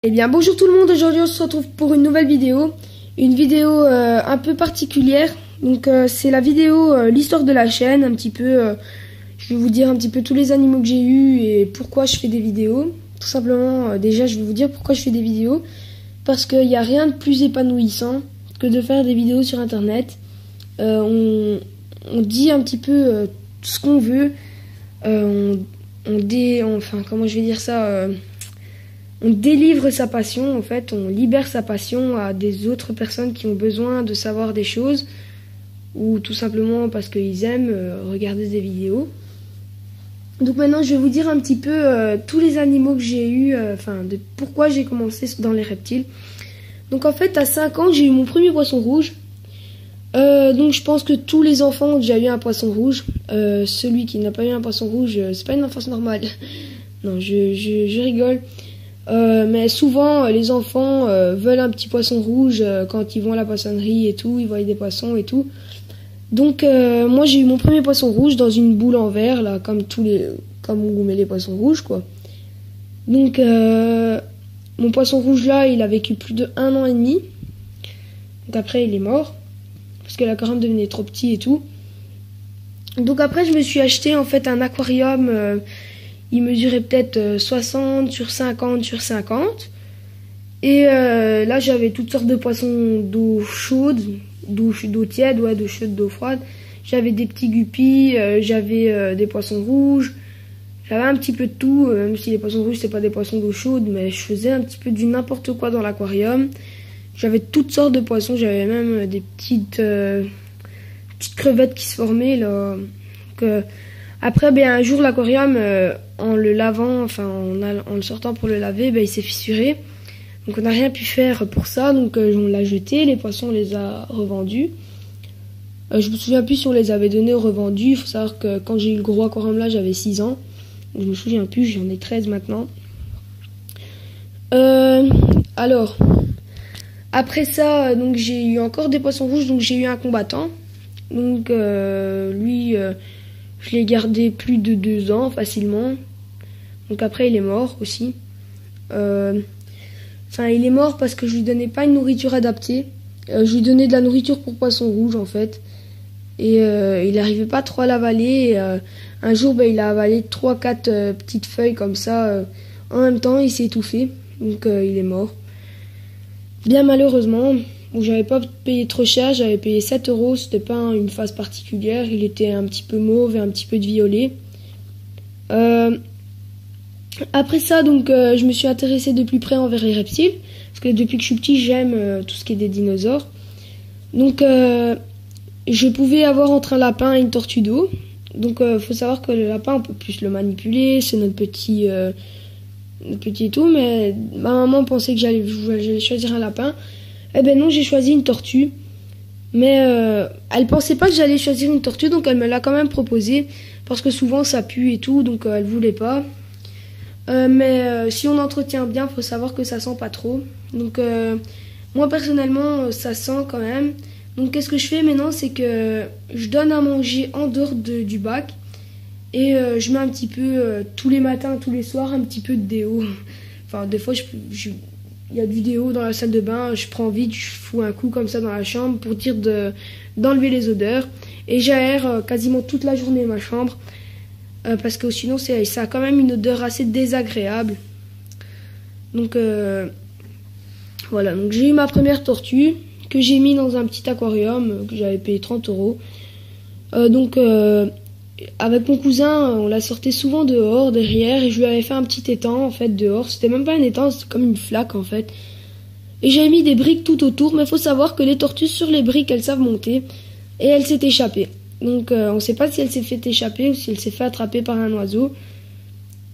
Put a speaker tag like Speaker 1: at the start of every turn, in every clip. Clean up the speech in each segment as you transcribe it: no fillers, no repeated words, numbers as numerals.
Speaker 1: Eh bien bonjour tout le monde, aujourd'hui on se retrouve pour une nouvelle vidéo. Une vidéo un peu particulière. Donc c'est la vidéo l'histoire de la chaîne, un petit peu je vais vous dire un petit peu tous les animaux que j'ai eus et pourquoi je fais des vidéos. Tout simplement déjà je vais vous dire pourquoi je fais des vidéos. Parce qu'il n'y a rien de plus épanouissant que de faire des vidéos sur internet. On dit un petit peu tout ce qu'on veut. Enfin comment je vais dire ça on délivre sa passion, en fait, on libère sa passion à des autres personnes qui ont besoin de savoir des choses ou tout simplement parce qu'ils aiment regarder des vidéos. Donc maintenant, je vais vous dire un petit peu tous les animaux que j'ai eus, de pourquoi j'ai commencé dans les reptiles. Donc en fait, à 5 ans, j'ai eu mon premier poisson rouge. Donc je pense que tous les enfants ont déjà eu un poisson rouge. Celui qui n'a pas eu un poisson rouge, c'est pas une enfance normale. Non, je rigole. Mais souvent les enfants veulent un petit poisson rouge quand ils vont à la poissonnerie et tout, ils voient des poissons et tout. Donc moi j'ai eu mon premier poisson rouge dans une boule en verre là, comme on met les poissons rouges quoi. Donc mon poisson rouge là, il a vécu plus de 1 an et demi. Donc après il est mort parce que l'aquarium devenait trop petit et tout. Donc après je me suis acheté en fait un aquarium. Il mesurait peut-être 60 sur 50 sur 50. Et là, j'avais toutes sortes de poissons d'eau chaude, d'eau tiède, ouais, d'eau chaude, d'eau froide. J'avais des petits guppies, j'avais des poissons rouges. J'avais un petit peu de tout, même si les poissons rouges, c'est pas des poissons d'eau chaude, mais je faisais un petit peu du n'importe quoi dans l'aquarium. J'avais toutes sortes de poissons, j'avais même des petites crevettes qui se formaient, là. Donc, après, un jour, l'aquarium, en le lavant, en le sortant pour le laver, il s'est fissuré. Donc, on n'a rien pu faire pour ça. Donc, on l'a jeté. Les poissons, on les a revendus. Je me souviens plus si on les avait donnés ou revendus. Il faut savoir que quand j'ai eu le gros aquarium là, j'avais 6 ans. Donc, je me souviens plus, j'en ai 13 maintenant. Alors, après ça, donc j'ai eu encore des poissons rouges. Donc, j'ai eu un combattant. Donc, lui... je l'ai gardé plus de 2 ans facilement. Donc après il est mort aussi. Il est mort parce que je lui donnais pas une nourriture adaptée. Je lui donnais de la nourriture pour poisson rouge en fait. Et il n'arrivait pas trop à l'avaler. Un jour il a avalé 3-4 petites feuilles comme ça. En même temps il s'est étouffé. Donc il est mort. Bien malheureusement. J'avais pas payé trop cher, j'avais payé 7 €, c'était pas une phase particulière, il était un petit peu mauve et un petit peu de violet. Après ça, donc, je me suis intéressée de plus près envers les reptiles, parce que depuis que je suis petit, j'aime tout ce qui est des dinosaures. Donc, je pouvais avoir entre un lapin et une tortue d'eau. Donc, faut savoir que le lapin, on peut plus le manipuler, c'est notre petit et tout, mais ma maman pensait que j'allais choisir un lapin. Eh ben non, j'ai choisi une tortue. Mais elle pensait pas que j'allais choisir une tortue, donc elle me l'a quand même proposé. Parce que souvent ça pue et tout, donc elle voulait pas. Mais si on entretient bien, faut savoir que ça sent pas trop. Donc moi personnellement, ça sent quand même. Donc qu'est-ce que je fais maintenant, c'est que je donne à manger en dehors du bac. Et je mets un petit peu, tous les matins, tous les soirs, un petit peu de déo. Enfin, des fois, il y a du déo dans la salle de bain, je prends vite, je fous un coup comme ça dans la chambre pour dire d'enlever les odeurs. Et j'aère quasiment toute la journée ma chambre, parce que sinon ça a quand même une odeur assez désagréable. Donc voilà, donc j'ai eu ma première tortue que j'ai mis dans un petit aquarium que j'avais payé 30 €. Avec mon cousin, on la sortait souvent dehors, derrière, et je lui avais fait un petit étang, en fait, dehors. C'était même pas un étang, c'était comme une flaque, en fait. Et j'avais mis des briques tout autour, mais il faut savoir que les tortues, sur les briques, elles savent monter. Et elle s'est échappée. Donc, on sait pas si elle s'est fait échapper ou si elle s'est fait attraper par un oiseau.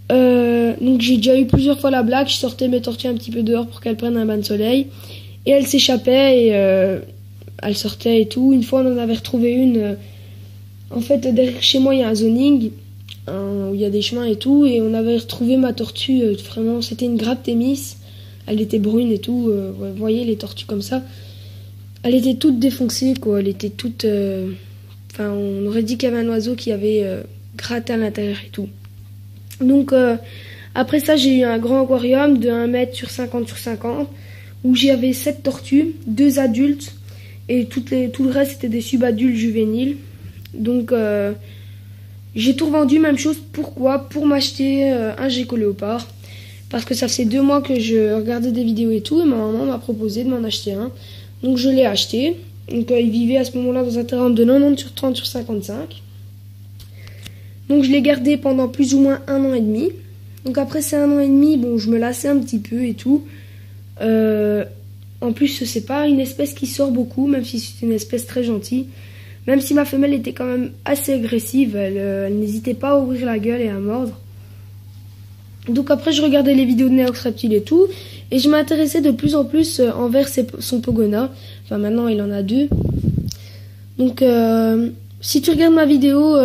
Speaker 1: Donc, j'ai déjà eu plusieurs fois la blague, je sortais mes tortues un petit peu dehors pour qu'elles prennent un bain de soleil. Et elle s'échappait, et elle sortait et tout. Une fois, on en avait retrouvé une... En fait, derrière chez moi, il y a un zoning où il y a des chemins et tout. Et on avait retrouvé ma tortue, vraiment, c'était une grappe Thémis. Elle était brune et tout. Vous voyez les tortues comme ça. Elle était toute défoncée, quoi. Elle était toute... on aurait dit qu'il y avait un oiseau qui avait gratté à l'intérieur et tout. Donc, Après ça, j'ai eu un grand aquarium de 1 mètre sur 50 sur 50 où j'avais 7 tortues, 2 adultes et tout le reste c'était des subadultes juvéniles. Donc j'ai tout revendu, même chose. Pourquoi? Pour m'acheter un gecko léopard. Parce que ça faisait 2 mois que je regardais des vidéos et tout et ma maman m'a proposé de m'en acheter un. Donc je l'ai acheté. Donc il vivait à ce moment-là dans un terrain de 90 sur 30 sur 55. Donc je l'ai gardé pendant plus ou moins 1 an et demi. Donc après ces 1 an et demi, bon, je me lassais un petit peu et tout. En plus, c'est pas une espèce qui sort beaucoup, même si c'est une espèce très gentille. Même si ma femelle était quand même assez agressive, elle n'hésitait pas à ouvrir la gueule et à mordre. Donc après, je regardais les vidéos de Neox Reptile et tout. Et je m'intéressais de plus en plus envers son Pogona. Enfin, maintenant, il en a 2. Donc, si tu regardes ma vidéo...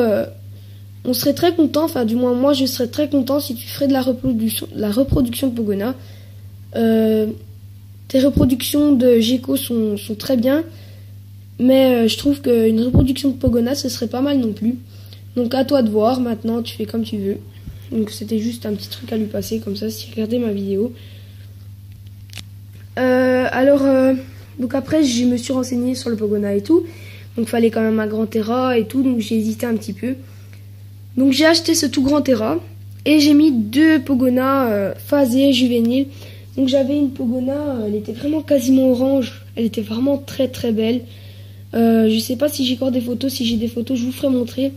Speaker 1: on serait très content, enfin du moins moi je serais très content si tu ferais de la reproduction de Pogona. Tes reproductions de gecko sont très bien, mais je trouve qu'une reproduction de Pogona ce serait pas mal non plus. Donc à toi de voir, maintenant tu fais comme tu veux. Donc c'était juste un petit truc à lui passer comme ça si tu regardais ma vidéo. Donc après je me suis renseignée sur le Pogona et tout. Donc fallait quand même un grand terra et tout, donc j'ai hésité un petit peu. Donc j'ai acheté ce tout grand terra et j'ai mis 2 Pogona phasés juvéniles. Donc j'avais une Pogona, elle était vraiment quasiment orange, elle était vraiment très très belle. Je sais pas si j'ai encore des photos, si j'ai des photos je vous ferai montrer.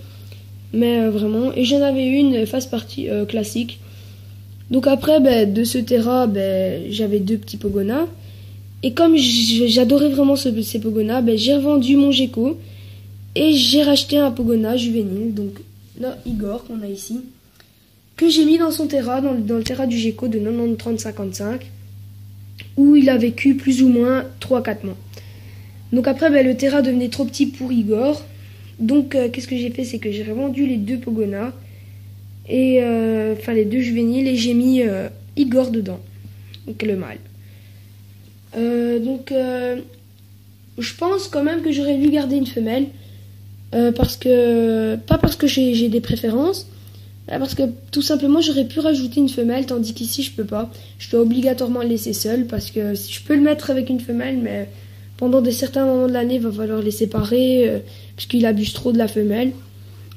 Speaker 1: Mais vraiment, et j'en avais une face partie classique. Donc après de ce terra, j'avais 2 petits Pogona. Et comme j'adorais vraiment ces Pogona, j'ai revendu mon gecko et j'ai racheté un Pogona juvénile. Donc là, Igor, qu'on a ici, que j'ai mis dans son terra, dans le terra du gecko de 90-30-55, où il a vécu plus ou moins 3-4 mois. Donc après, le terra devenait trop petit pour Igor. Donc qu'est-ce que j'ai fait, c'est que j'ai revendu les 2 Pogona, et enfin les 2 juvéniles, et j'ai mis Igor dedans, donc le mâle. Je pense quand même que j'aurais dû garder une femelle. Pas parce que j'ai des préférences, parce que tout simplement j'aurais pu rajouter une femelle, tandis qu'ici je peux pas. Je dois obligatoirement le laisser seul, parce que si je peux le mettre avec une femelle, mais pendant certains moments de l'année il va falloir les séparer, puisqu'il abuse trop de la femelle.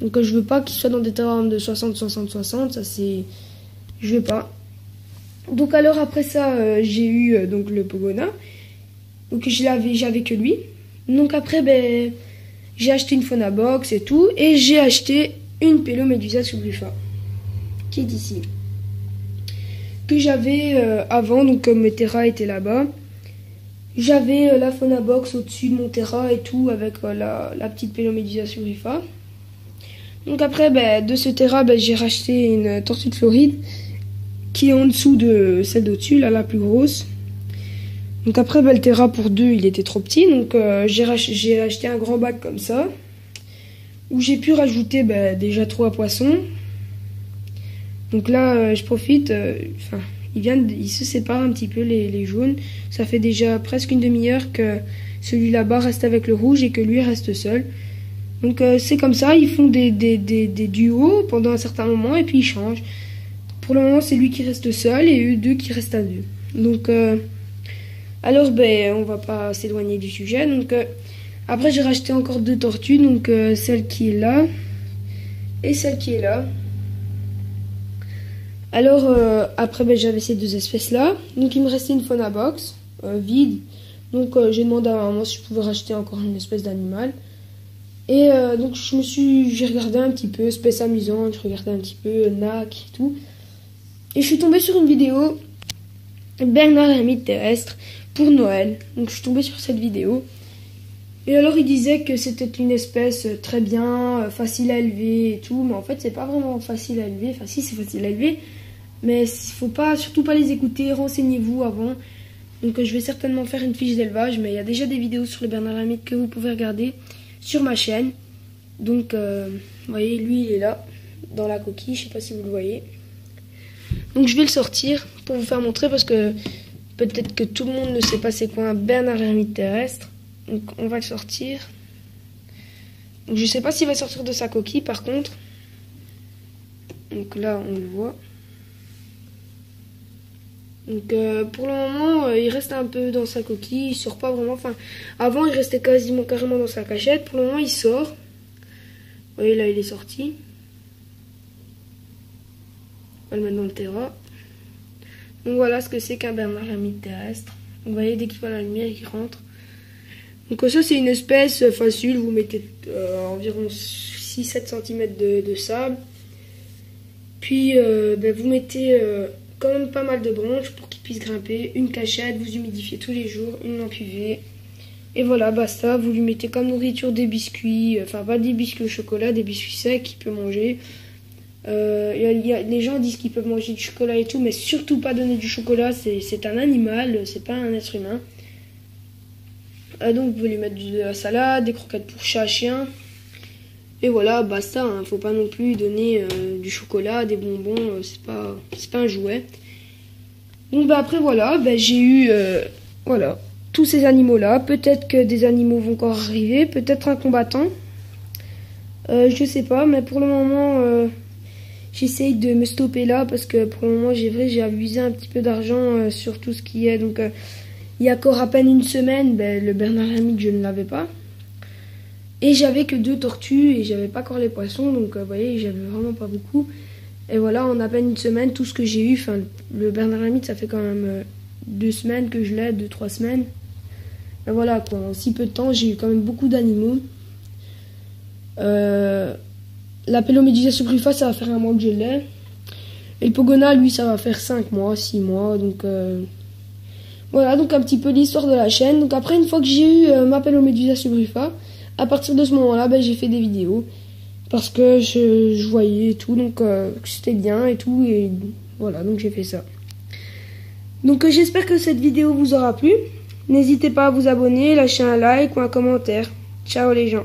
Speaker 1: Donc je veux pas qu'il soit dans des terrains de 60-60-60, ça c'est... je veux pas. Donc alors après ça, j'ai eu donc le Pogona, donc j'avais que lui. Donc après j'ai acheté une fauna box et tout, et j'ai acheté une Pélomédusa subrufa, qui est ici, que j'avais avant, donc comme mes terras étaient là-bas, j'avais la fauna box au-dessus de mon terra et tout, avec la petite Pélomédusa subrufa. Donc après, de ce terra, j'ai racheté une tortue de Floride, qui est en dessous de celle d'au-dessus, là, la plus grosse. Donc après, le terra pour 2, il était trop petit. Donc j'ai acheté un grand bac comme ça, où j'ai pu rajouter déjà 3 poissons. Donc là, je profite. Il se sépare un petit peu les jaunes. Ça fait déjà presque une demi-heure que celui là-bas reste avec le rouge et que lui reste seul. Donc c'est comme ça, ils font des duos pendant un certain moment et puis ils changent. Pour le moment, c'est lui qui reste seul et eux 2 qui restent à 2. Donc alors on va pas s'éloigner du sujet. Donc après j'ai racheté encore 2 tortues, donc celle qui est là et celle qui est là. Alors après j'avais ces 2 espèces là, donc il me restait une fauna box vide. Donc j'ai demandé à maman si je pouvais racheter encore une espèce d'animal. Et donc j'ai regardé un petit peu, espèce amusante, je regardais un petit peu NAC et tout. Et je suis tombée sur une vidéo Bernard l'ermite terrestre pour Noël. Donc je suis tombée sur cette vidéo. Et alors il disait que c'était une espèce très bien, facile à élever et tout. Mais en fait c'est pas vraiment facile à élever. Enfin si, c'est facile à élever. Mais il faut surtout pas les écouter, renseignez-vous avant. Donc je vais certainement faire une fiche d'élevage. Mais il y a déjà des vidéos sur le Bernard l'ermite que vous pouvez regarder sur ma chaîne. Donc vous voyez, lui il est là dans la coquille, je sais pas si vous le voyez. Donc je vais le sortir pour vous faire montrer, parce que peut-être que tout le monde ne sait pas c'est quoi un Bernard l'ermite terrestre. Donc on va le sortir. Donc je sais pas s'il va sortir de sa coquille par contre. Donc là on le voit. Donc pour le moment, il reste un peu dans sa coquille, il sort pas vraiment. Enfin, avant il restait quasiment carrément dans sa cachette. Pour le moment, il sort. Vous voyez là, il est sorti. On va le mettre dans le terrain. Donc voilà ce que c'est qu'un Bernard l'ermite terrestre. Vous voyez, dès qu'il voit la lumière, il rentre. Donc ça, c'est une espèce facile. Vous mettez environ 6-7 cm de sable. Puis vous mettez quand même pas mal de branches pour qu'il puisse grimper. Une cachette, vous humidifiez tous les jours, une lampe UV. Et voilà, basta. Vous lui mettez comme nourriture des biscuits. Enfin, pas des biscuits au chocolat, des biscuits secs qu'il peut manger. Les gens disent qu'ils peuvent manger du chocolat et tout, mais surtout pas donner du chocolat, c'est un animal, c'est pas un être humain. Donc vous pouvez lui mettre de la salade, des croquettes pour chat, chien. Et voilà, basta, hein, faut pas non plus donner du chocolat, des bonbons, c'est pas un jouet. Donc après voilà, j'ai eu voilà, tous ces animaux là. Peut-être que des animaux vont encore arriver, peut-être un combattant. Je sais pas, mais pour le moment j'essaye de me stopper là parce que pour le moment j'ai abusé un petit peu d'argent sur tout ce qui est. Donc il y a encore à peine une semaine, le Bernard l'ermite je ne l'avais pas. Et j'avais que 2 tortues et j'avais pas encore les poissons. Donc vous voyez, j'avais vraiment pas beaucoup. Et voilà, en à peine une semaine, tout ce que j'ai eu, enfin le Bernard l'ermite ça fait quand même 2 semaines que je l'ai, 2-3 semaines. Et voilà quoi, en si peu de temps j'ai eu quand même beaucoup d'animaux. La Pélomédusa subrufa, ça va faire 1 mois que je l'ai. Et le Pogona, lui, ça va faire 5 mois, 6 mois. Donc voilà, donc un petit peu l'histoire de la chaîne. Donc après, une fois que j'ai eu ma Pélomédusa subrufa, à partir de ce moment-là, j'ai fait des vidéos. Parce que je voyais tout, donc que c'était bien et tout. Et voilà, donc j'ai fait ça. Donc j'espère que cette vidéo vous aura plu. N'hésitez pas à vous abonner, lâcher un like ou un commentaire. Ciao les gens.